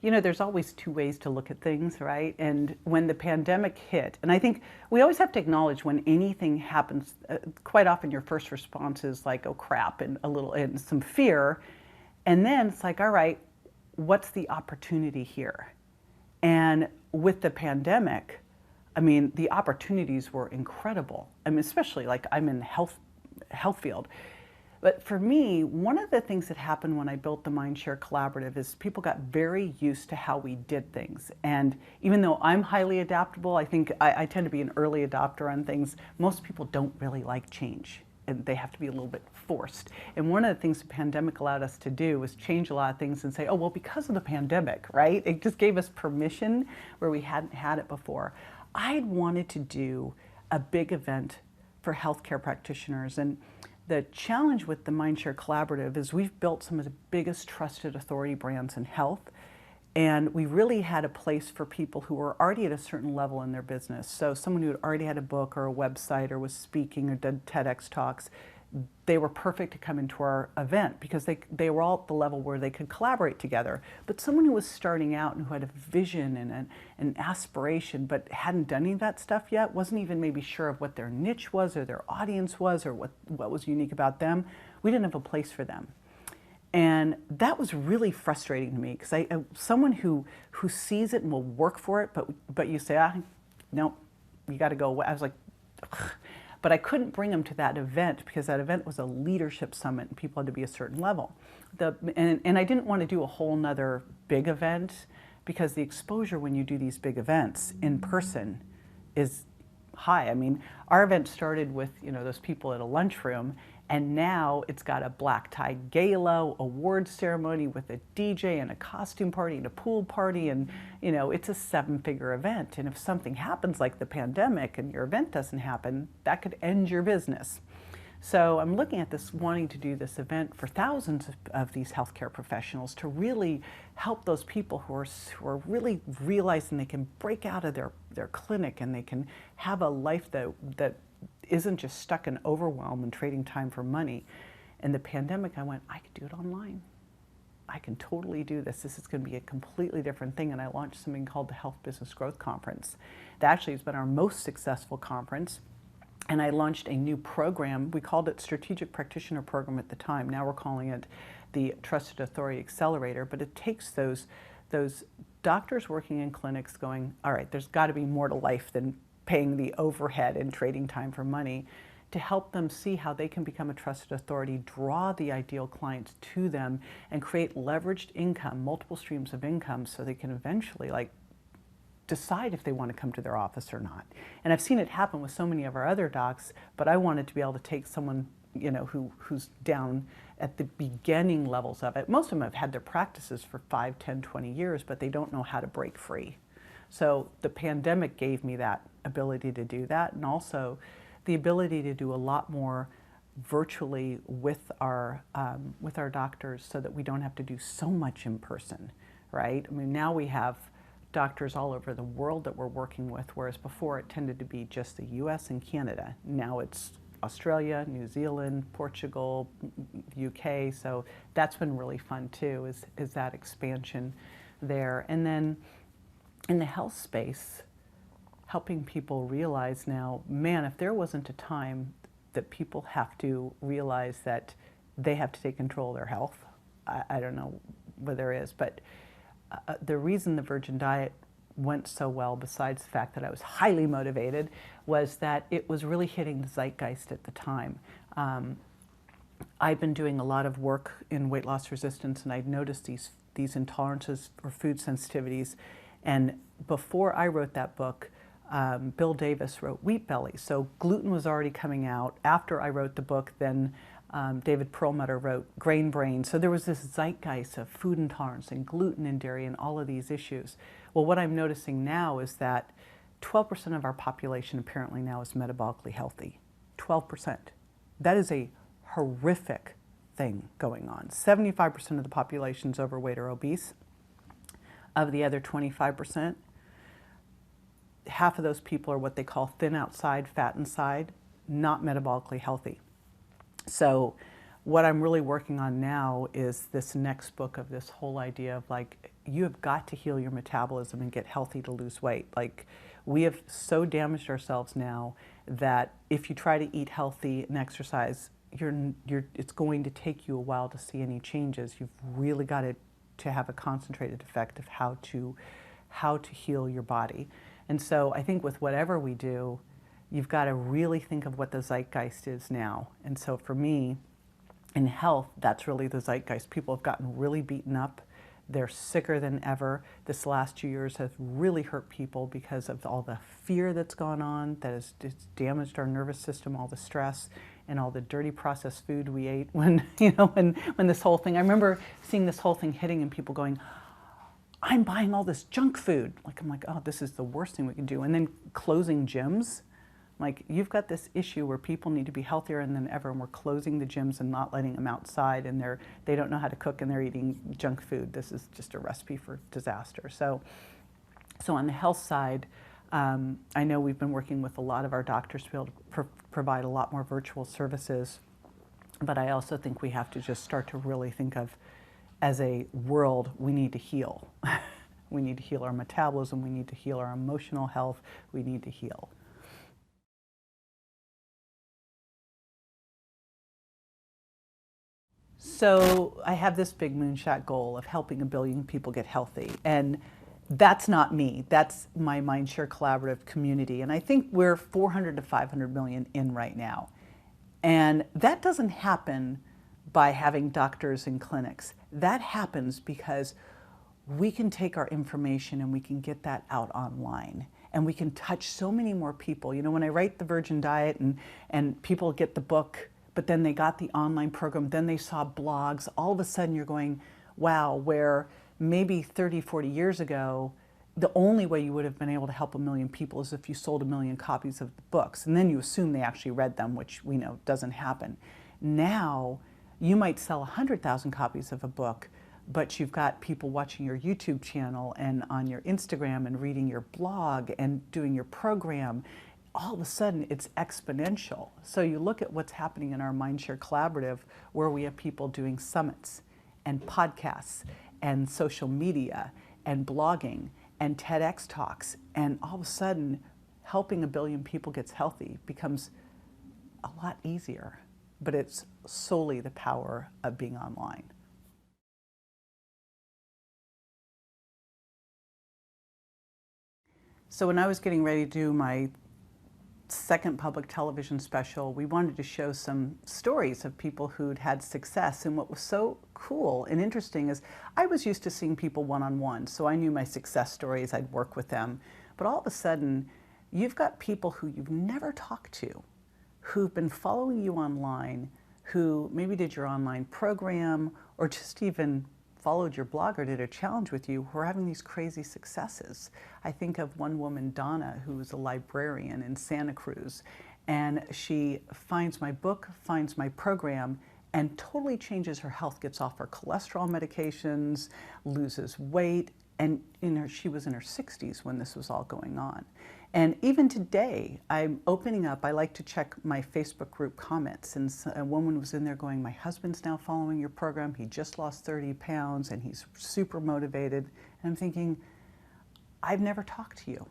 you know, there's always two ways to look at things, right? And when the pandemic hit, and I think we always have to acknowledge when anything happens, quite often your first response is like, oh crap, and a little, and some fear. And then it's like, all right, what's the opportunity here? And with the pandemic, I mean, the opportunities were incredible. I mean, especially like I'm in health field. But for me, one of the things that happened when I built the Mindshare Collaborative is people got very used to how we did things. And even though I'm highly adaptable, I think I tend to be an early adopter on things. Most people don't really like change, and they have to be a little bit forced. And one of the things the pandemic allowed us to do was change a lot of things and say, oh, well, because of the pandemic, right? It just gave us permission where we hadn't had it before. I'd wanted to do a big event for healthcare practitioners. And the challenge with the Mindshare Collaborative is we've built some of the biggest trusted authority brands in health, and we really had a place for people who were already at a certain level in their business. So someone who had already had a book or a website or was speaking or did TEDx talks, they were perfect to come into our event because they were all at the level where they could collaborate together. But someone who was starting out and who had a vision and an aspiration but hadn't done any of that stuff yet, wasn't even maybe sure of what their niche was or their audience was or what was unique about them, we didn't have a place for them. And that was really frustrating to me because someone who sees it and will work for it, but you say, no, you got to go away. I was like, ugh. But I couldn't bring them to that event because that event was a leadership summit and people had to be a certain level. And I didn't want to do a whole nother big event because the exposure when you do these big events in person is high. I mean, our event started with, you know, those people at a lunchroom, and now it's got a black tie gala, award ceremony with a DJ and a costume party and a pool party, and you know, it's a 7-figure event. And if something happens like the pandemic and your event doesn't happen, that could end your business. So I'm looking at this, wanting to do this event for thousands of these healthcare professionals to really help those people who are really realizing they can break out of their clinic and they can have a life that isn't just stuck in overwhelm and trading time for money. In the pandemic, I went, I could do it online. I can totally do this. This is going to be a completely different thing. And I launched something called the Health Business Growth Conference. That actually has been our most successful conference. And I launched a new program. We called it Strategic Practitioner Program at the time. Now we're calling it the Trusted Authority Accelerator. But it takes those doctors working in clinics going, all right, there's got to be more to life than paying the overhead and trading time for money, to help them see how they can become a trusted authority, draw the ideal clients to them, and create leveraged income, multiple streams of income, so they can eventually decide if they want to come to their office or not. And I've seen it happen with so many of our other docs, but I wanted to be able to take someone, you know, who's down at the beginning levels of it. Most of them have had their practices for 5, 10, 20 years, but they don't know how to break free. So the pandemic gave me that ability to do that, and also the ability to do a lot more virtually with our doctors, so that we don't have to do so much in person, right? I mean, now we have doctors all over the world that we're working with, whereas before it tended to be just the US and Canada. Now it's Australia, New Zealand, Portugal, UK, so that's been really fun too, is that expansion there. And then in the health space, helping people realize now, man, if there wasn't a time that people have to realize that they have to take control of their health, I don't know where there is, but the reason the Virgin Diet went so well, besides the fact that I was highly motivated, was that it was really hitting the zeitgeist at the time. I've been doing a lot of work in weight loss resistance, and I'd noticed these intolerances or food sensitivities. And before I wrote that book, Bill Davis wrote Wheat Belly. So gluten was already coming out. After I wrote the book, then David Perlmutter wrote Grain Brain. So there was this zeitgeist of food intolerance and gluten and dairy and all of these issues. Well, what I'm noticing now is that 12% of our population apparently now is metabolically healthy. 12%. That is a horrific thing going on. 75% of the population is overweight or obese. Of the other 25%, half of those people are what they call thin outside, fat inside, not metabolically healthy. So what I'm really working on now is this next book of this whole idea of like, you have got to heal your metabolism and get healthy to lose weight. Like, we have so damaged ourselves now that if you try to eat healthy and exercise, it's going to take you a while to see any changes. You've really got to have a concentrated effect of how to heal your body. And so I think with whatever we do, you've got to really think of what the zeitgeist is now. And so for me, in health, that's really the zeitgeist. People have gotten really beaten up. They're sicker than ever. This last 2 years has really hurt people because of all the fear that's gone on, that has just damaged our nervous system, all the stress and all the dirty processed food we ate when this whole thing, I remember seeing this whole thing hitting and people going, I'm buying all this junk food. I'm like, oh, this is the worst thing we can do. And then closing gyms. Like, you've got this issue where people need to be healthier than ever, and we're closing the gyms and not letting them outside, and they don't know how to cook and they're eating junk food. This is just a recipe for disaster. So on the health side, I know we've been working with a lot of our doctors to be able to provide a lot more virtual services, but I also think we have to just start to really think of, as a world, we need to heal. We need to heal our metabolism, we need to heal our emotional health, we need to heal. So I have this big moonshot goal of helping 1 billion people get healthy. And that's not me. That's my Mindshare Collaborative community. And I think we're 400 to 500 million in right now. And that doesn't happen by having doctors and clinics. That happens because we can take our information and we can get that out online. And we can touch so many more people. You know, when I write The Virgin Diet and people get the book, but then they got the online program, then they saw blogs, all of a sudden you're going, wow, where maybe 30, 40 years ago, the only way you would have been able to help 1 million people is if you sold 1 million copies of the books. And then you assume they actually read them, which we know doesn't happen. Now, you might sell 100,000 copies of a book, but you've got people watching your YouTube channel and on your Instagram and reading your blog and doing your program. All of a sudden, it's exponential. So you look at what's happening in our Mindshare Collaborative, where we have people doing summits and podcasts and social media and blogging and TEDx talks, and all of a sudden, helping 1 billion people get healthy becomes a lot easier. But it's solely the power of being online. So when I was getting ready to do my second public television special, we wanted to show some stories of people who'd had success. And what was so cool and interesting is I was used to seeing people one-on-one, so I knew my success stories, I'd work with them. But all of a sudden, you've got people who you've never talked to, who've been following you online, who maybe did your online program or just even followed your blog or did a challenge with you, who are having these crazy successes. I think of one woman, Donna, who's a librarian in Santa Cruz, and she finds my book, finds my program, and totally changes her health, gets off her cholesterol medications, loses weight, and she was in her 60s when this was all going on. And even today, I'm opening up, I like to check my Facebook group comments, and a woman was in there going, my husband's now following your program, he just lost 30 pounds and he's super motivated. And I'm thinking, I've never talked to you.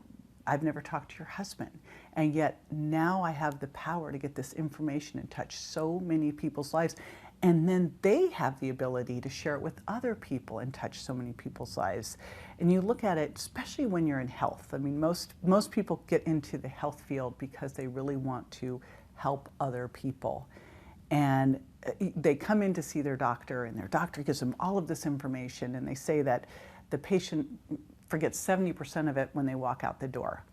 I've never talked to your husband. And yet now I have the power to get this information and touch so many people's lives. And then they have the ability to share it with other people and touch so many people's lives. And you look at it, especially when you're in health. I mean, most people get into the health field because they really want to help other people. And they come in to see their doctor, and their doctor gives them all of this information, and they say that the patient forgets 70% of it when they walk out the door.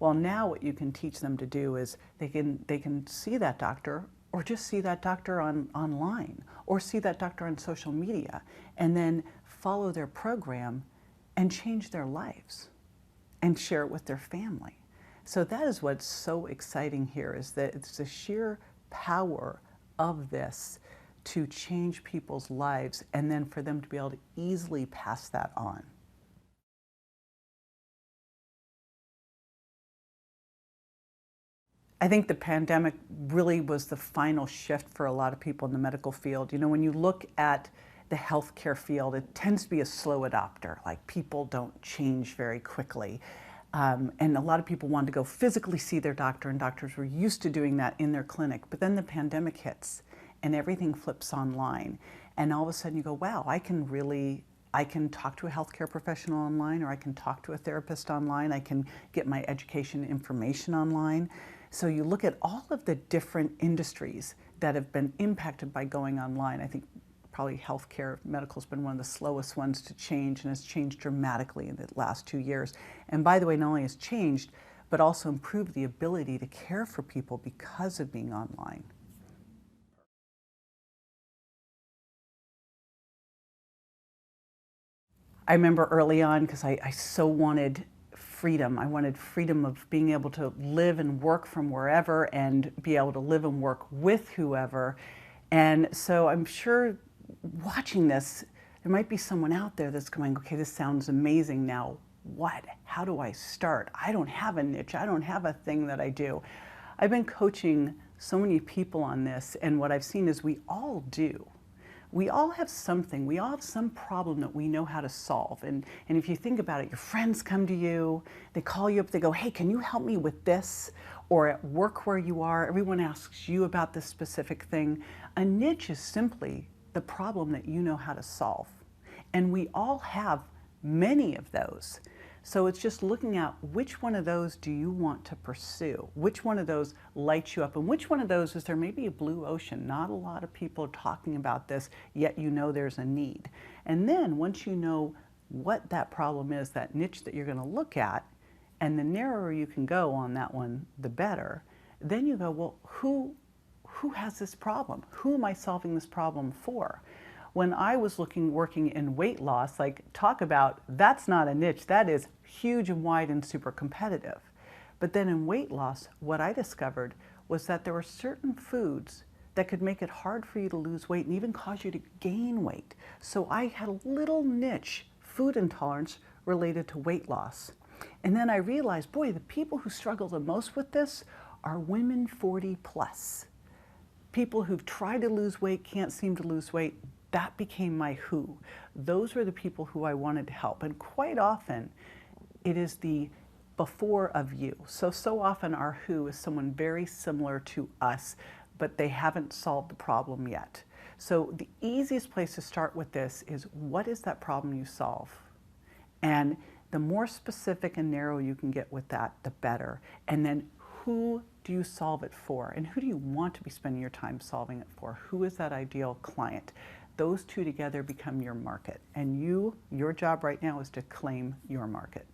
Well, now what you can teach them to do is they can see that doctor, or just see that doctor online, or see that doctor on social media, and then follow their program and change their lives and share it with their family. So that is what's so exciting here, is that it's the sheer power of this to change people's lives, and then for them to be able to easily pass that on. I think the pandemic really was the final shift for a lot of people in the medical field. You know, when you look at the healthcare field, it tends to be a slow adopter. Like, people don't change very quickly. And a lot of people wanted to go physically see their doctor, and doctors were used to doing that in their clinic. But then the pandemic hits and everything flips online. And all of a sudden you go, wow, I can talk to a healthcare professional online, or I can talk to a therapist online. I can get my education information online. So you look at all of the different industries that have been impacted by going online. I think probably healthcare, medical has been one of the slowest ones to change, and has changed dramatically in the last 2 years. And by the way, not only has changed, but also improved the ability to care for people because of being online. I remember early on, because I so wanted freedom. I wanted freedom of being able to live and work from wherever, and be able to live and work with whoever. And so I'm sure watching this, there might be someone out there that's going, okay, this sounds amazing. Now what? How do I start? I don't have a niche. I don't have a thing that I do. I've been coaching so many people on this, and what I've seen is we all do. We all have something, we all have some problem that we know how to solve. And if you think about it, your friends come to you, they call you up, they go, hey, can you help me with this? Or at work where you are, everyone asks you about this specific thing. A niche is simply the problem that you know how to solve. And we all have many of those. So it's just looking at which one of those do you want to pursue? Which one of those lights you up? And which one of those is there maybe a blue ocean? Not a lot of people are talking about this, yet you know there's a need. And then once you know what that problem is, that niche that you're going to look at, and the narrower you can go on that one, the better, then you go, well, who has this problem? Who am I solving this problem for? When I was working in weight loss, like, talk about, that's not a niche, that is huge and wide and super competitive. But then in weight loss, what I discovered was that there were certain foods that could make it hard for you to lose weight and even cause you to gain weight. So I had a little niche, food intolerance related to weight loss. And then I realized, boy, the people who struggle the most with this are women 40 plus. People who've tried to lose weight, can't seem to lose weight. That became my who. Those were the people who I wanted to help. And quite often, it is the before of you. So often our who is someone very similar to us, but they haven't solved the problem yet. So the easiest place to start with this is, what is that problem you solve? And the more specific and narrow you can get with that, the better. And then, who do you solve it for? And who do you want to be spending your time solving it for? Who is that ideal client? Those two together become your market. And your job right now is to claim your market.